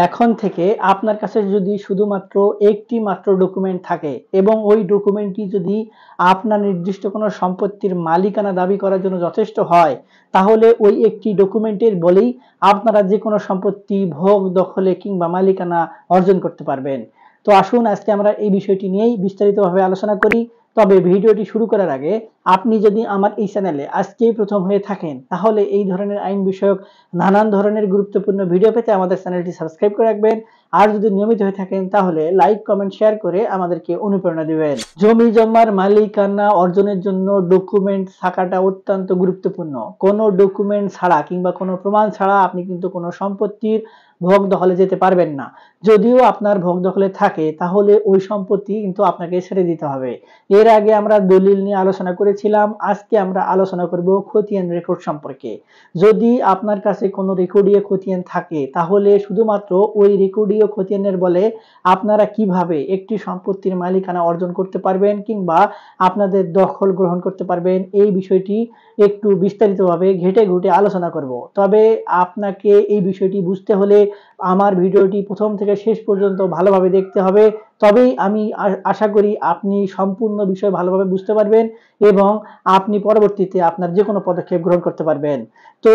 এখন থেকে আপনার কাছে যদি শুধুমাত্র একটি মাত্র ডকুমেন্ট থাকে এবং ওই ডকুমেন্টটি যদি আপনার নির্দিষ্ট কোনো সম্পত্তির মালিকানা দাবি করার জন্য যথেষ্ট হয়, তাহলে ওই একটি ডকুমেন্টের বলেই আপনারা যে কোনো সম্পত্তি ভোগ দখলে কিংবা মালিকানা অর্জন করতে পারবেন। তো আসুন আজকে আমরা এই বিষয়টি নিয়েই বিস্তারিতভাবে আলোচনা করি। তবে ভিডিওটি শুরু করার আগে আপনি যদি আমার এই চ্যানেলে আজকেই প্রথম হয়ে থাকেন, তাহলে এই ধরনের আইন বিষয়ক নানান ধরনের গুরুত্বপূর্ণ ভিডিও পেতে আমাদের চ্যানেলটি সাবস্ক্রাইব করে রাখবেন। আর যদি নিয়মিত হয়ে থাকেন তাহলে লাইক, কমেন্ট, শেয়ার করে আমাদেরকে অনুপ্রেরণা দিবেন। জমি জমার মালিকানা অর্জনের জন্য ডকুমেন্ট থাকাটা অত্যন্ত গুরুত্বপূর্ণ। কোনো ডকুমেন্ট ছাড়া কিংবা কোনো প্রমাণ ছাড়া আপনি কিন্তু কোনো সম্পত্তির ভোগ দখলে যেতে পারবেন না। যদিও আপনার ভোগ দখলে থাকে তাহলে ওই সম্পত্তি কিন্তু আপনাকে ছেড়ে দিতে হবে। এর আগে আমরা দলিল নিয়ে আলোচনা করেছিলাম। আজকে আমরা আলোচনা করব খতিয়ান রেকর্ড সম্পর্কে। যদি আপনার কাছে কোনো রেকর্ডীয় খতিয়ান থাকে তাহলে শুধুমাত্র ওই রেকর্ডীয় খতিয়ানের বলে আপনারা কিভাবে একটি সম্পত্তির মালিকানা অর্জন করতে পারবেন কিংবা আপনাদের দখল গ্রহণ করতে পারবেন, এই বিষয়টি একটু বিস্তারিতভাবে ঘেঁটে ঘুঁটে আলোচনা করব। তবে আপনাকে এই বিষয়টি বুঝতে হলে আমার ভিডিওটি প্রথম থেকে শেষ পর্যন্ত ভালোভাবে দেখতে হবে। তবেই আমি আশা করি আপনি সম্পূর্ণ বিষয় ভালোভাবে বুঝতে পারবেন এবং আপনি পরবর্তীতে আপনার যে কোনো পদক্ষেপ গ্রহণ করতে পারবেন। তো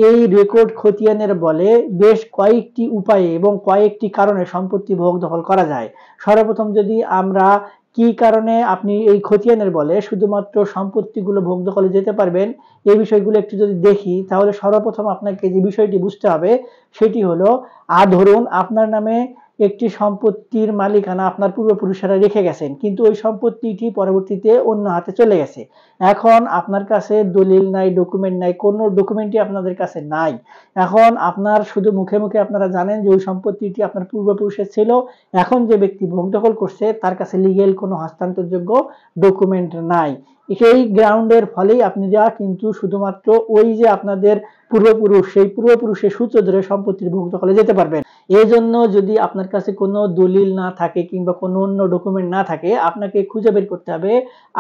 এই রেকর্ড খতিয়ানের বলে বেশ কয়েকটি উপায়ে এবং কয়েকটি কারণে সম্পত্তি ভোগ দখল করা যায়। সর্বপ্রথম যদি আমরা কি কারণে আপনি এই খতিয়ানের বলে শুধুমাত্র সম্পত্তিগুলো ভোগ দখলে যেতে পারবেন, এই বিষয়গুলো একটু যদি দেখি, তাহলে সর্বপ্রথম আপনাকে যে বিষয়টি বুঝতে হবে সেটি হলো, ধরুন আপনার নামে একটি সম্পত্তির মালিকানা আপনার পূর্বপুরুষেরা রেখে গেছেন, কিন্তু ওই সম্পত্তিটি পরবর্তীতে অন্য হাতে চলে গেছে। এখন আপনার কাছে দলিল নাই, ডকুমেন্ট নাই, কোনো ডকুমেন্টই আপনাদের কাছে নাই। এখন আপনার শুধু মুখে মুখে আপনারা জানেন যে ওই সম্পত্তিটি আপনার পূর্বপুরুষের ছিল। এখন যে ব্যক্তি ভোগ দখল করছে তার কাছে লিগেল কোনো হস্তান্তরযোগ্য ডকুমেন্ট নাই। সেই গ্রাউন্ডের ফলেই আপনারা কিন্তু শুধুমাত্র ওই যে আপনাদের পূর্বপুরুষ, সেই পূর্বপুরুষের সূত্র ধরে সম্পত্তির ভোগ দখলে যেতে পারবেন। এই জন্য যদি আপনার কাছে কোনো দলিল না থাকে কিংবা কোনো অন্য ডকুমেন্ট না থাকে, আপনাকে খুঁজে বের করতে হবে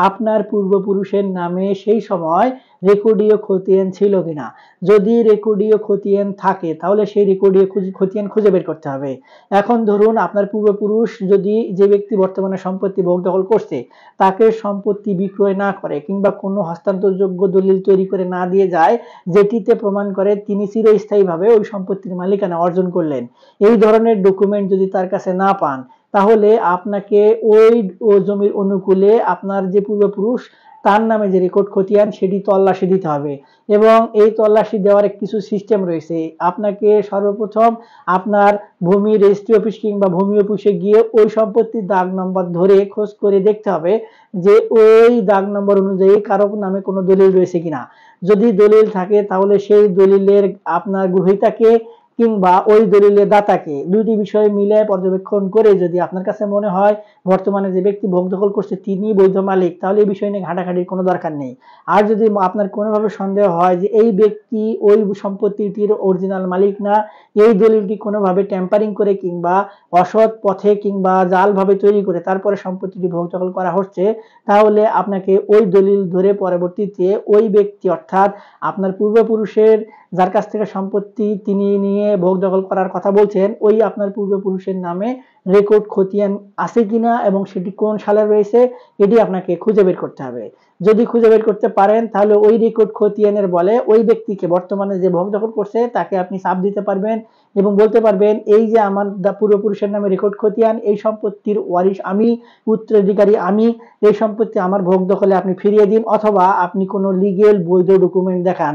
আপনার পূর্বপুরুষের নামে সেই সময় রেকর্ডীয় খতিয়ান ছিল কিনা। যদি রেকর্ডীয় খতিয়ান থাকে তাহলে সেই রেকর্ডীয় খতিয়ান খুঁজে বের করতে হবে। এখন ধরুন আপনার পূর্বপুরুষ যদি, যে ব্যক্তি বর্তমানে সম্পত্তি ভোগ দখল করছে, তাকে সম্পত্তি বিক্রয় না করে কিংবা কোনো হস্তান্তরযোগ্য দলিল তৈরি করে না দিয়ে যায় যেটিতে প্রমাণ করে তিনি চিরস্থায়ীভাবে ওই সম্পত্তির মালিকানা অর্জন করলেন, এই ধরনের ডকুমেন্ট যদি তার কাছে না পান, তাহলে আপনাকে ওই জমির অনুকূলে আপনার যে পূর্বপুরুষ তার নামে যে রেকর্ড খতিয়ান সেটি তল্লাশি দিতে হবে। এবং এই তল্লাশি দেওয়ার কিছু সিস্টেম রয়েছে। আপনাকে সর্বপ্রথম আপনার ভূমি রেজিস্ট্রি অফিস কিংবা ভূমি অফিসে গিয়ে ওই সম্পত্তির দাগ নম্বর ধরে খোঁজ করে দেখতে হবে যে ওই দাগ নম্বর অনুযায়ী কারো নামে কোনো দলিল রয়েছে কিনা। যদি দলিল থাকে তাহলে সেই দলিলের আপনার গ্রহীতাকে কিংবা ওই দলিলের দাতাকে, দুইটি বিষয় মিলে পর্যবেক্ষণ করে যদি আপনার কাছে মনে হয় বর্তমানে যে ব্যক্তি ভোগ দখল করছে তিনি বৈধ মালিক, তাহলে এই বিষয় নিয়ে ঘাটাঘাটির কোনো দরকার নেই। আর যদি আপনার কোনোভাবে সন্দেহ হয় যে এই ব্যক্তি ওই সম্পত্তিটির অরিজিনাল মালিক না, এই দলিলটি কোনোভাবে ট্যাম্পারিং করে কিংবা অসৎ পথে কিংবা জালভাবে তৈরি করে তারপরে সম্পত্তিটি ভোগ দখল করা হচ্ছে, তাহলে আপনাকে ওই দলিল ধরে পরবর্তীতে ওই ব্যক্তি অর্থাৎ আপনার পূর্বপুরুষের যার কাছ থেকে সম্পত্তি তিনি নিয়ে ভোগ দখল করার কথা বলছেন, ওই আপনার পূর্বপুরুষের নামে রেকর্ড খতিয়ান আছে কিনা এবং সেটি কোন সালে রয়েছে এটি আপনাকে খুঁজে বের করতে হবে। যদি খুঁজে বের করতে পারেন তাহলে ওই রেকর্ড খতিয়ানের বলে ওই ব্যক্তিকে বর্তমানে যে ভোগ দখল করছে তাকে আপনি চাপ দিতে পারবেন এবং বলতে পারবেন এই যে আমার পূর্বপুরুষের নামে রেকর্ড খতিয়ান, এই সম্পত্তির ওয়ারিশ আমি, উত্তরাধিকারী আমি, এই সম্পত্তি আমার ভোগ দখলে আপনি ফিরিয়ে দিন, অথবা আপনি কোনো লিগেল বৈধ ডকুমেন্ট দেখান।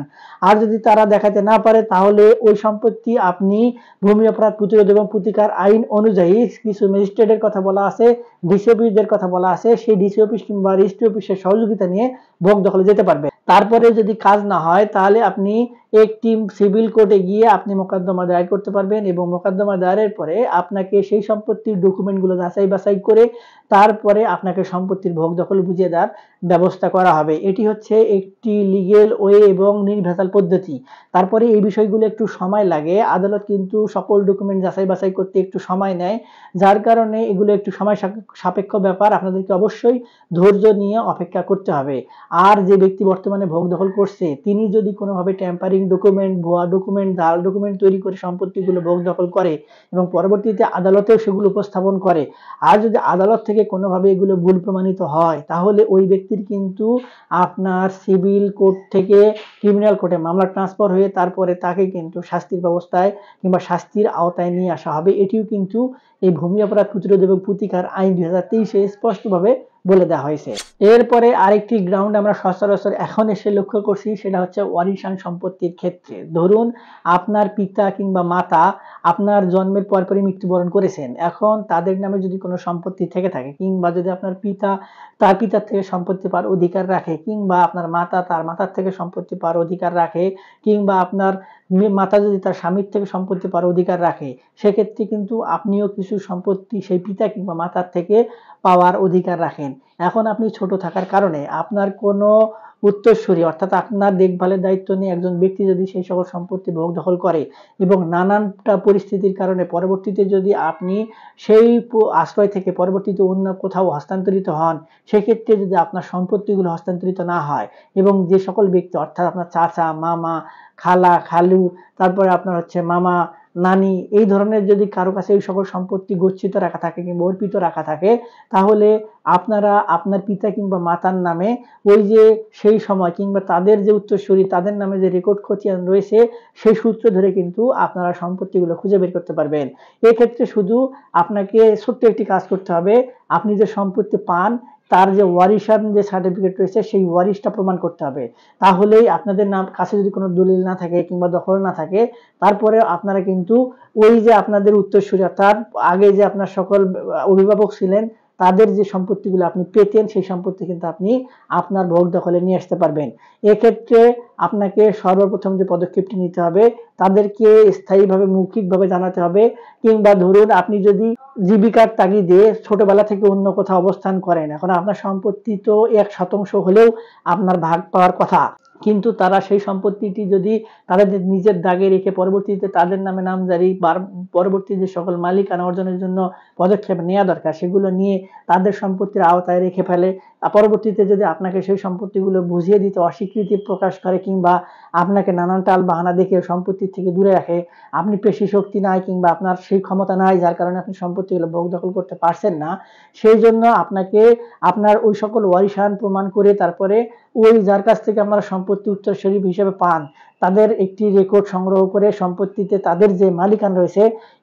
আর যদি তারা দেখাতে না পারে তাহলে ওই সম্পত্তি আপনি ভূমি অপরাধ প্রতিরোধ এবং প্রতিকার আইন অনুযায়ী কিছু ম্যাজিস্ট্রেটের কথা বলা আছে, ডিসি অফিসদের কথা বলা আছে, সেই ডিসি অফিস কিংবা রেজিস্ট্রি অফিসের সহযোগিতা নিয়ে ভোগ দখলে যেতে পারবে। তারপরে যদি কাজ না হয় তাহলে আপনি একটি সিভিল কোর্টে গিয়ে আপনি মোকদ্দমা দায়ের করতে পারবেন এবং মোকদ্দমা দায়েরের পরে আপনাকে সেই সম্পত্তির ডকুমেন্টগুলো যাচাই বাছাই করে তারপরে আপনাকে সম্পত্তির ভোগ দখল বুঝিয়ে দেওয়ার ব্যবস্থা করা হবে। এটি হচ্ছে একটি লিগেল ওয়ে এবং নির্ভেজাল পদ্ধতি। তারপরে এই বিষয়গুলো একটু সময় লাগে, আদালত কিন্তু সকল ডকুমেন্ট যাচাই বাছাই করতে একটু সময় নেয়, যার কারণে এগুলো একটু সময় সাপেক্ষ ব্যাপার। আপনাদেরকে অবশ্যই ধৈর্য নিয়ে অপেক্ষা করতে হবে। আর যে ব্যক্তি বর্তমানে বর্তমানে ভোগ দখল করছে তিনি যদি কোনোভাবে ট্যাম্পারিং ডকুমেন্ট, ভুয়া ডকুমেন্ট, জাল ডকুমেন্ট তৈরি করে সম্পত্তিগুলো ভোগ দখল করে এবং পরবর্তীতে আদালতেও সেগুলো উপস্থাপন করে, আর যদি আদালত থেকে কোনোভাবে এগুলো ভুল প্রমাণিত হয়, তাহলে ওই ব্যক্তির কিন্তু আপনার সিভিল কোর্ট থেকে ক্রিমিনাল কোর্টে মামলা ট্রান্সফার হয়ে তারপরে তাকে কিন্তু শাস্তির ব্যবস্থায় কিংবা শাস্তির আওতায় নিয়ে আসা হবে। এটিও কিন্তু এই ভূমি অপরাধ প্রতিরোধ এবং প্রতিকার আইন 2023-এ স্পষ্টভাবে বলে দেওয়া হয়েছে। এরপরে আরেকটি গ্রাউন্ড আমরা সচরাচর এখন এসে লক্ষ্য করছি, সেটা হচ্ছে ওয়ারিশান সম্পত্তির ক্ষেত্রে। ধরুন আপনার পিতা কিংবা মাতা আপনার জন্মের পরপরই মৃত্যুবরণ করেছেন, এখন তাদের নামে যদি কোনো সম্পত্তি থেকে থাকে কিংবা যদি আপনার পিতা তার পিতার থেকে সম্পত্তি পাওয়ার অধিকার রাখে কিংবা আপনার মাতা তার মাতার থেকে সম্পত্তি পাওয়ার অধিকার রাখে কিংবা আপনার মাতা যদি তার স্বামীর থেকে সম্পত্তি পাওয়ার অধিকার রাখে, সেক্ষেত্রে কিন্তু আপনিও কিছু সম্পত্তি সেই পিতা কিংবা মাতার থেকে পাওয়ার অধিকার রাখেন। এখন আপনি ছোট থাকার কারণে আপনার কোনো উত্তরসূরি অর্থাৎ আপনার দেখভালের দায়িত্ব নিয়ে একজন ব্যক্তি যদি সেই সকল সম্পত্তি ভোগ দখল করে এবং নানানটা পরিস্থিতির কারণে পরবর্তীতে যদি আপনি সেই আশ্রয় থেকে পরবর্তীতে অন্য কোথাও হস্তান্তরিত হন, সেক্ষেত্রে যদি আপনার সম্পত্তিগুলো হস্তান্তরিত না হয় এবং যে সকল ব্যক্তি অর্থাৎ আপনার চাচা, মামা, খালা, খালু, তারপরে আপনার হচ্ছে মামা, নানি, এই ধরনের যদি কারো কাছে এই সকল সম্পত্তি গচ্ছিত রাখা থাকে কিংবা অর্পিত রাখা থাকে, তাহলে আপনারা আপনার পিতা কিংবা মাতার নামে ওই যে সেই সময় কিংবা তাদের যে উত্তরসূরি তাদের নামে যে রেকর্ড খতিয়ান রয়েছে সেই সূত্র ধরে কিন্তু আপনারা সম্পত্তিগুলো খুঁজে বের করতে পারবেন। এক্ষেত্রে শুধু আপনাকে ছোট্ট একটি কাজ করতে হবে, আপনি যে সম্পত্তি পান তার যে ওয়ারিশান যে সার্টিফিকেট রয়েছে সেই ওয়ারিশটা প্রমাণ করতে হবে। তাহলেই আপনাদের নাম কাছে যদি কোনো দলিল না থাকে কিংবা দখল না থাকে, তারপরে আপনারা কিন্তু ওই যে আপনাদের উত্তরসূরি অর্থাৎ আগে যে আপনার সকল অভিভাবক ছিলেন তাদের যে সম্পত্তিগুলো আপনি পেতেন সেই সম্পত্তি কিন্তু আপনি আপনার ভোগ দখলে নিয়ে আসতে পারবেন। এক্ষেত্রে আপনাকে সর্বপ্রথম যে পদক্ষেপটি নিতে হবে, তাদেরকে স্থায়ীভাবে মৌখিকভাবে জানাতে হবে কিংবা ধরুন আপনি যদি জীবিকার তাগিদে ছোটবেলা থেকে অন্য কোথাও অবস্থান করেন, এখন আপনার সম্পত্তি তো 1% হলেও আপনার ভাগ পাওয়ার কথা, কিন্তু তারা সেই সম্পত্তিটি যদি তাদের নিজের দাগে রেখে পরবর্তীতে তাদের নামে নামজারি পরবর্তী যে সকল মালিকানা অর্জনের জন্য পদক্ষেপ নেওয়া দরকার সেগুলো নিয়ে তাদের সম্পত্তির আওতায় রেখে ফেলে, পরবর্তীতে যদি আপনাকে সেই সম্পত্তিগুলো বুঝিয়ে দিতে অস্বীকৃতি প্রকাশ করে কিংবা আপনাকে নানান টাল বাহানা দেখে সম্পত্তির থেকে দূরে রাখে, আপনি পেশি শক্তি নাই কিংবা আপনার সেই ক্ষমতা নাই যার কারণে আপনি সম্পত্তিগুলো ভোগ দখল করতে পারছেন না, সেই জন্য আপনাকে আপনার ওই সকল ওয়ারিশান প্রমাণ করে তারপরে ওই যার কাছ থেকে আপনারা সম্পত্তি উত্তরসূরি হিসেবে পান তাদের একটি রেকর্ড সংগ্রহ করে সম্পত্তিতে তাদের যে মালিকানা রয়েছে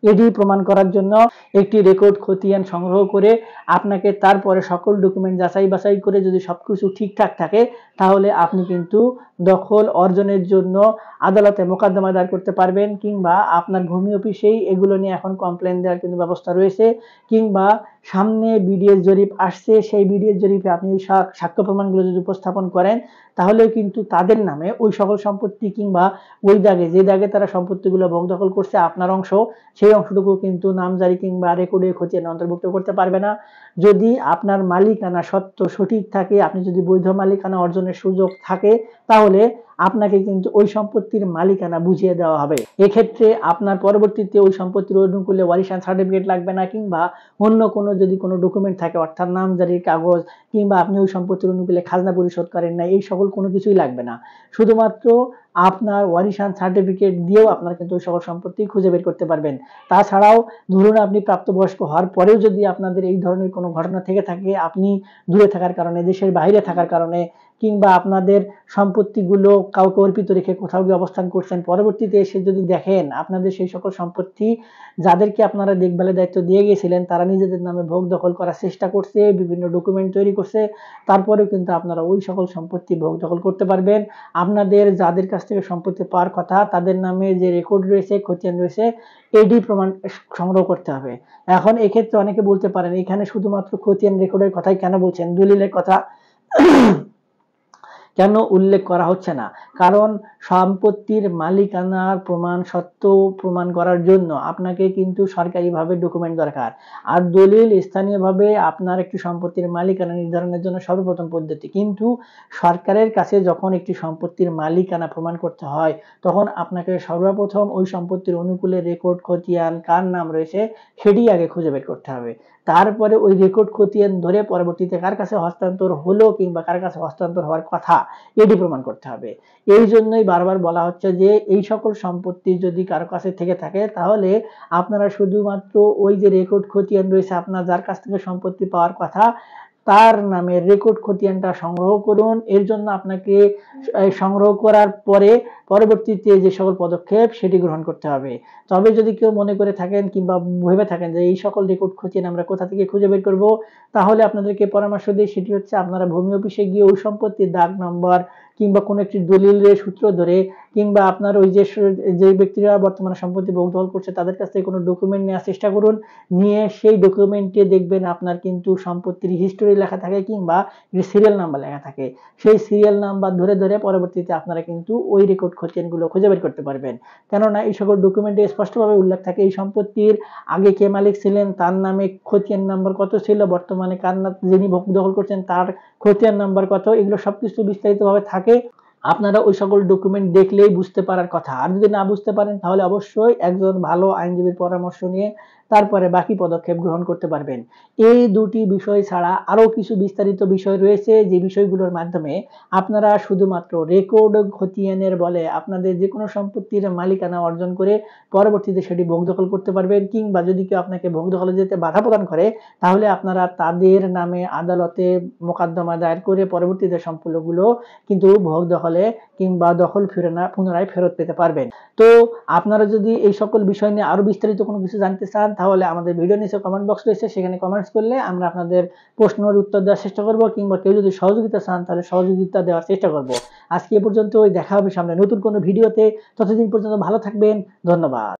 এটি প্রমাণ করার জন্য একটি রেকর্ড খতিয়ান সংগ্রহ করে আপনাকে তারপরে সকল ডকুমেন্ট যাচাই বাছাই করে যদি সবকিছু ঠিকঠাক থাকে, তাহলে আপনি কিন্তু দখল অর্জনের জন্য আদালতে মোকদ্দমা দায়ের করতে পারবেন কিংবা আপনার ভূমি অফিসেই এগুলো নিয়ে এখন কমপ্লেন দেওয়ার কিন্তু ব্যবস্থা রয়েছে, কিংবা সামনে বিডিএস জরিপ আসছে সেই বিডিএস জরিপে আপনি সাক্ষ্য প্রমাণগুলো যদি উপস্থাপন করেন, তাহলে কিন্তু তাদের নামে ওই সকল সম্পত্তি কিংবা ওই দাগে যে দাগে তারা সম্পত্তিগুলো ভোগ দখল করছে আপনার অংশ সেই অংশটুকু কিন্তু নামজারি কিংবা রেকর্ডে খতিয়ান অন্তর্ভুক্ত করতে পারবে না। যদি আপনার মালিকানা সত্য সঠিক থাকে, আপনি যদি বৈধ মালিকানা অর্জনের সুযোগ থাকে, তাহলে আপনাকে কিন্তু ওই সম্পত্তির মালিকানা বুঝিয়ে দেওয়া হবে। এক্ষেত্রে আপনার পরবর্তীতে ওই সম্পত্তির অনুকূলে ওয়ারিশান সার্টিফিকেট লাগবে না কিংবা অন্য কোনো যদি কোনো ডকুমেন্ট থাকে অর্থাৎ নামজারির কাগজ কিংবা আপনি ওই সম্পত্তির অনুকূলে খাজনা পরিশোধ করেন না, এই সকল কোনো কিছুই লাগবে না। শুধুমাত্র আপনার ওয়ারিশান সার্টিফিকেট দিয়েও আপনারা কিন্তু ওই সকল সম্পত্তি খুঁজে বের করতে পারবেন। তাছাড়াও ধরুন আপনি প্রাপ্তবয়স্ক হওয়ার পরেও যদি আপনাদের এই ধরনের কোনো ঘটনা থেকে থাকে, আপনি দূরে থাকার কারণে, দেশের বাইরে থাকার কারণে কিংবা আপনাদের সম্পত্তিগুলো কাউকে অর্পিত রেখে কোথাও গিয়ে অবস্থান করছেন, পরবর্তীতে এসে যদি দেখেন আপনাদের সেই সকল সম্পত্তি যাদেরকে আপনারা দেখভালের দায়িত্ব দিয়ে গিয়েছিলেন তারা নিজেদের নামে ভোগ দখল করার চেষ্টা করছে, বিভিন্ন ডকুমেন্ট তৈরি করছে, তারপরেও কিন্তু আপনারা ওই সকল সম্পত্তি ভোগ দখল করতে পারবেন। আপনাদের যাদের কাছ থেকে সম্পত্তি পাওয়ার কথা তাদের নামে যে রেকর্ড রয়েছে খতিয়ান রয়েছে এডি প্রমাণ সংগ্রহ করতে হবে। এখন এক্ষেত্রে অনেকে বলতে পারেন এখানে শুধুমাত্র খতিয়ান রেকর্ডের কথাই কেন বলছেন, দলিলের কথা কেন উল্লেখ করা হচ্ছে না? কারণ সম্পত্তির মালিকানার প্রমাণ সত্য প্রমাণ করার জন্য আপনাকে কিন্তু সরকারিভাবে ডকুমেন্ট দরকার, আর দলিল স্থানীয়ভাবে আপনার একটি সম্পত্তির মালিকানা নির্ধারণের জন্য সর্বপ্রথম পদ্ধতি। কিন্তু সরকারের কাছে যখন একটি সম্পত্তির মালিকানা প্রমাণ করতে হয় তখন আপনাকে সর্বপ্রথম ওই সম্পত্তির অনুকূলে রেকর্ড খতিয়ান কার নাম রয়েছে সেটি আগে খুঁজে বের করতে হবে, তারপরে ওই রেকর্ড খতিয়ান ধরে পরবর্তীতে কার কাছে হস্তান্তর হলো কিংবা কার কাছে হস্তান্তর হওয়ার কথা এটি প্রমাণ করতে হবে। এই জন্যই বারবার বলা হচ্ছে যে এই সকল সম্পত্তি যদি কারো কাছে থেকে থাকে তাহলে আপনারা শুধুমাত্র ওই যে রেকর্ড খতিয়ান রয়েছে, আপনার যার কাছ থেকে সম্পত্তি পাওয়ার কথা তার নামে রেকর্ড খতিয়ানটা সংগ্রহ করুন। এর জন্য আপনাকে সংগ্রহ করার পরে পরবর্তীতে যে সকল পদক্ষেপ সেটি গ্রহণ করতে হবে। তবে যদি কেউ মনে করে থাকেন কিংবা ভেবে থাকেন যে এই সকল রেকর্ড খতিয়ান আমরা কোথা থেকে খুঁজে বের করব, তাহলে আপনাদেরকে পরামর্শ দিই, সেটি হচ্ছে আপনারা ভূমি অফিসে গিয়ে ওই সম্পত্তির দাগ নম্বর কিংবা কোনো একটি দলিলের সূত্র ধরে কিংবা আপনার ওই যে ব্যক্তিরা বর্তমানে সম্পত্তি ভোগদখল করছে তাদের কাছ থেকে কোনো ডকুমেন্ট নেওয়ার চেষ্টা করুন। নিয়ে সেই ডকুমেন্টে দেখবেন আপনার কিন্তু সম্পত্তির হিস্টোরি লেখা থাকে কিংবা সিরিয়াল নাম্বার লেখা থাকে। সেই সিরিয়াল নাম্বার ধরে ধরে পরবর্তীতে আপনারা কিন্তু ওই রেকর্ড খতিয়ানগুলো খুঁজে বের করতে পারবেন। কেননা এই সকল ডকুমেন্টে স্পষ্টভাবে উল্লেখ থাকে এই সম্পত্তির আগে কে মালিক ছিলেন, তার নামে খতিয়ান নাম্বার কত ছিল, বর্তমানে যিনি ভোগদখল করছেন তার খতিয়ান নাম্বার কত, এগুলো সবকিছু বিস্তারিতভাবে থাকে। আপনারা ওই সকল ডকুমেন্ট দেখলেই বুঝতে পারার কথা। আর যদি না বুঝতে পারেন তাহলে অবশ্যই একজন ভালো আইনজীবীর পরামর্শ নিয়ে তারপরে বাকি পদক্ষেপ গ্রহণ করতে পারবেন। এই দুটি বিষয় ছাড়া আরো কিছু বিস্তারিত বিষয় রয়েছে যে বিষয়গুলোর মাধ্যমে আপনারা শুধুমাত্র রেকর্ড খতিয়ানের বলে আপনাদের যে কোনো সম্পত্তির মালিকানা অর্জন করে পরবর্তীতে সেটি ভোগদখল করতে পারবেন। কিংবা যদি কেউ আপনাকে ভোগদখলে যেতে বাধা প্রদান করে তাহলে আপনারা তাদের নামে আদালতে মোকদ্দমা দায়ের করে পরবর্তীতে সম্পত্তিগুলো কিন্তু ভোগদখলে কিংবা দখল পুনরায় ফেরত পেতে পারবেন। তো আপনারা যদি এই সকল বিষয় নিয়ে আরো বিস্তারিত কোনো কিছু জানতে চান তাহলে আমাদের ভিডিও নিচে কমেন্ট বক্স রয়েছে, সেখানে কমেন্টস করলে আমরা আপনাদের প্রশ্নের উত্তর দেওয়ার চেষ্টা করব। কিংবা কেউ যদি সহযোগিতা চান তাহলে সহযোগিতা দেওয়ার চেষ্টা করব। আজকে এ পর্যন্তই, দেখা হবে সামনে নতুন কোনো ভিডিওতে। ততদিন পর্যন্ত ভালো থাকবেন। ধন্যবাদ।